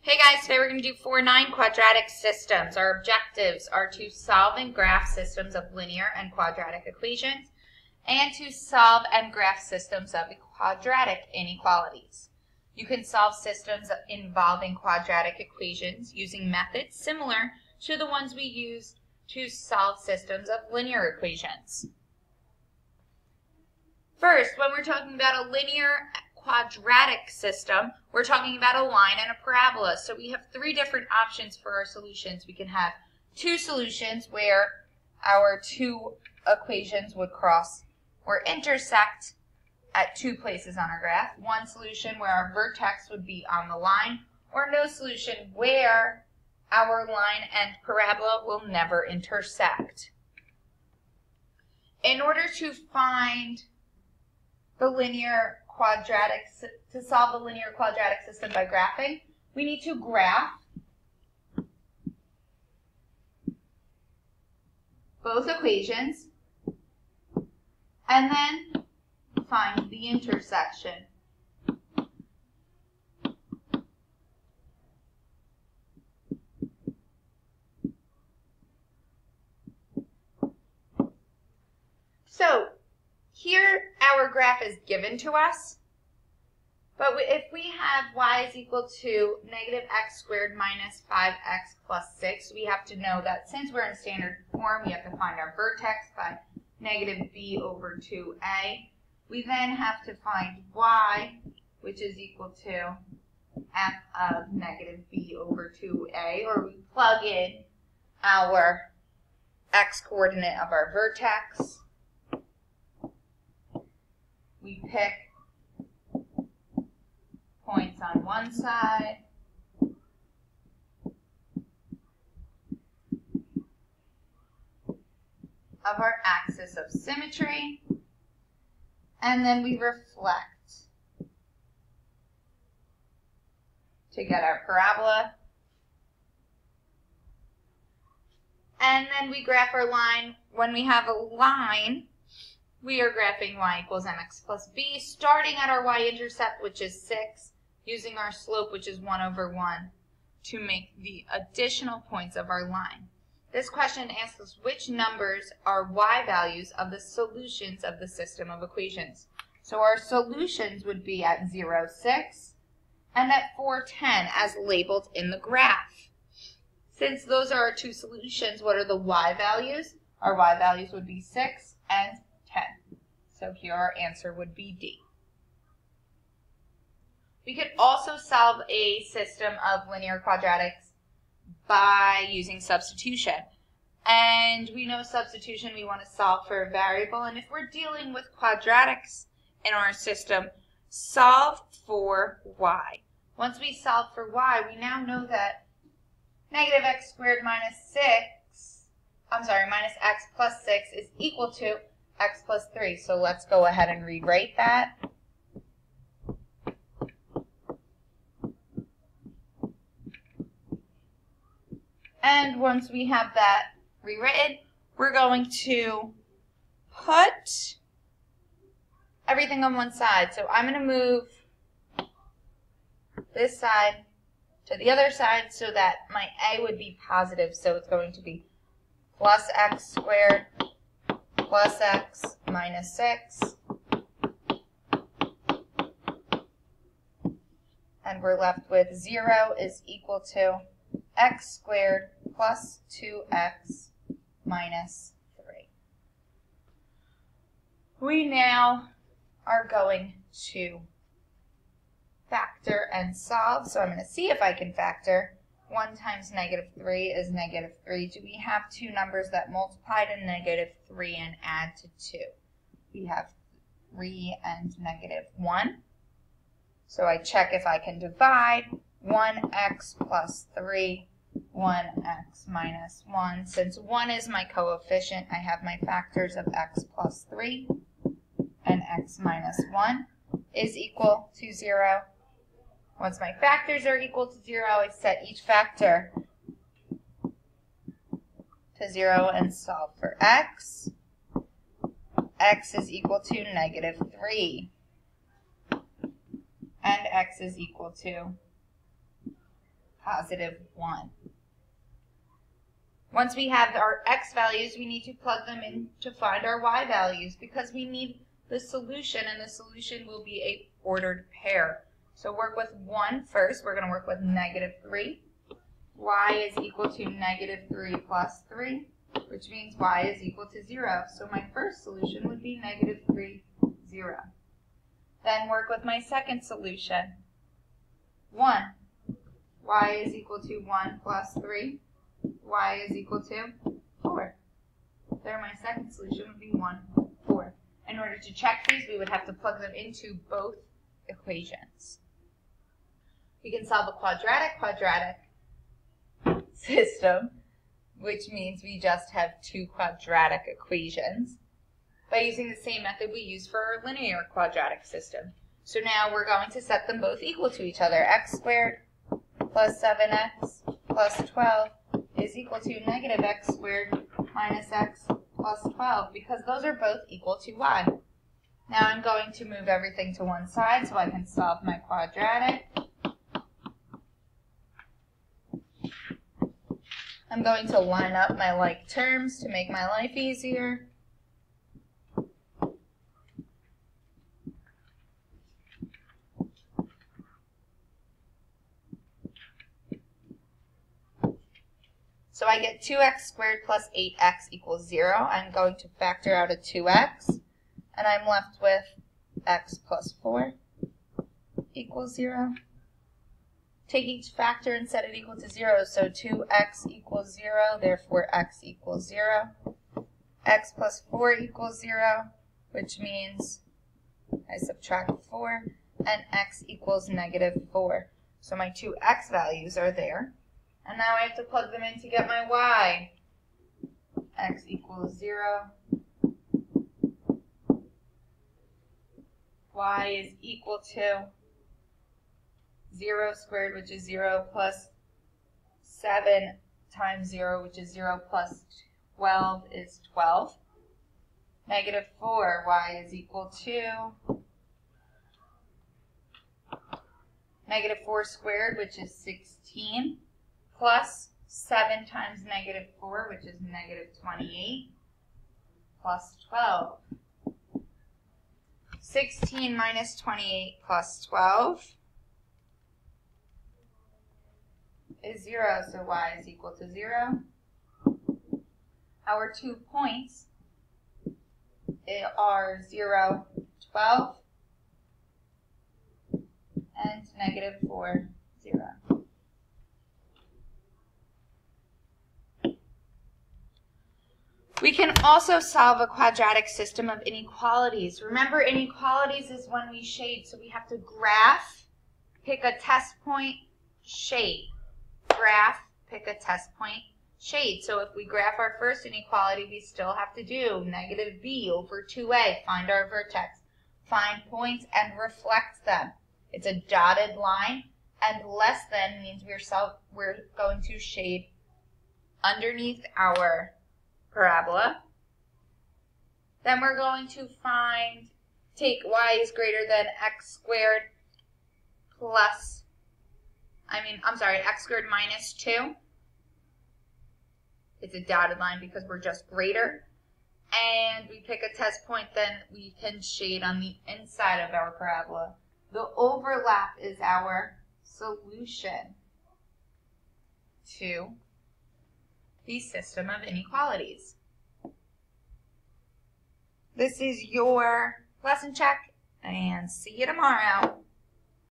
Hey guys, today we're going to do 4-9 quadratic systems. Our objectives are to solve and graph systems of linear and quadratic equations and to solve and graph systems of quadratic inequalities. You can solve systems involving quadratic equations using methods similar to the ones we use to solve systems of linear equations. First, when we're talking about a linear quadratic system, we're talking about a line and a parabola. So we have three different options for our solutions. We can have two solutions where our two equations would cross or intersect at two places on our graph. One solution where our vertex would be on the line, or no solution where our line and parabola will never intersect. In order to find the linear quadratic, to solve the linear quadratic system by graphing, we need to graph both equations and then find the intersection. So here our graph is given to us, but if we have y is equal to negative x squared minus 5x plus 6, we have to know that since we're in standard form, we have to find our vertex by negative b over 2a. We then have to find y, which is equal to f of negative b over 2a, or we plug in our x coordinate of our vertex. We pick points on one side of our axis of symmetry, and then we reflect to get our parabola. And then we graph our line. When we have a line, we are graphing y equals mx plus b, starting at our y-intercept, which is 6, using our slope, which is 1 over 1, to make the additional points of our line. This question asks us which numbers are y values of the solutions of the system of equations. So our solutions would be at 0, 6, and at 4, 10, as labeled in the graph. Since those are our two solutions, what are the y values? Our y values would be 6 and 10. So here our answer would be D. We could also solve a system of linear quadratics by using substitution. And we know substitution, we want to solve for a variable. And if we're dealing with quadratics in our system, solve for y. Once we solve for y, we now know that negative x squared minus x plus 6 is equal to x plus 3. So let's go ahead and rewrite that. And once we have that rewritten, we're going to put everything on one side. So I'm going to move this side to the other side so that my a would be positive. So it's going to be plus x squared plus x minus 6, and we're left with 0 is equal to x squared plus 2x minus 3. We now are going to factor and solve, so I'm going to see if I can factor. 1 times negative 3 is negative 3. Do we have two numbers that multiply to negative 3 and add to 2? We have 3 and negative 1. So I check if I can divide 1x plus 3, 1x minus 1. Since 1 is my coefficient, I have my factors of x plus 3 and x minus 1 is equal to 0. Once my factors are equal to 0, I set each factor to 0 and solve for x. X is equal to negative 3. And x is equal to positive 1. Once we have our x values, we need to plug them in to find our y values because we need the solution, and the solution will be a ordered pair. So work with 1 first. We're going to work with negative 3. Y is equal to negative 3 plus 3, which means y is equal to 0. So my first solution would be negative 3, 0. Then work with my second solution. 1. Y is equal to 1 plus 3. Y is equal to 4. There, my second solution would be 1, 4. In order to check these, we would have to plug them into both equations. We can solve a quadratic system, which means we just have two quadratic equations, by using the same method we use for our linear quadratic system. So now we're going to set them both equal to each other. X squared plus 7x plus 12 is equal to negative x squared minus x plus 12, because those are both equal to y. Now I'm going to move everything to one side so I can solve my quadratic. I'm going to line up my like terms to make my life easier. So I get 2x squared plus 8x equals 0. I'm going to factor out a 2x, and I'm left with x plus 4 equals 0. Take each factor and set it equal to 0. So 2x equals 0, therefore x equals 0. X plus 4 equals 0, which means I subtract 4, and x equals negative 4. So my two x values are there. And now I have to plug them in to get my y. X equals 0. Y is equal to 0 squared, which is 0, plus 7 times 0, which is 0, plus 12 is 12. Negative 4, y is equal to negative 4 squared, which is 16. Plus 7 times negative 4, which is negative 28, plus 12. 16 minus 28 plus 12 is 0, so y is equal to 0. Our 2 points are 0, 12, and negative 4, 0. We can also solve a quadratic system of inequalities. Remember, inequalities is when we shade, so we have to graph, pick a test point, shade. Graph, pick a test point, shade. So if we graph our first inequality, we still have to do negative b over 2a, find our vertex, find points, and reflect them. It's a dotted line, and less than means we're going to shade underneath our parabola. Then we're going to take y is greater than x squared plus, x squared minus 2. It's a dotted line because we're just greater. And we pick a test point, then we can shade on the inside of our parabola. The overlap is our solution to the system of inequalities. This is your lesson check, and see you tomorrow.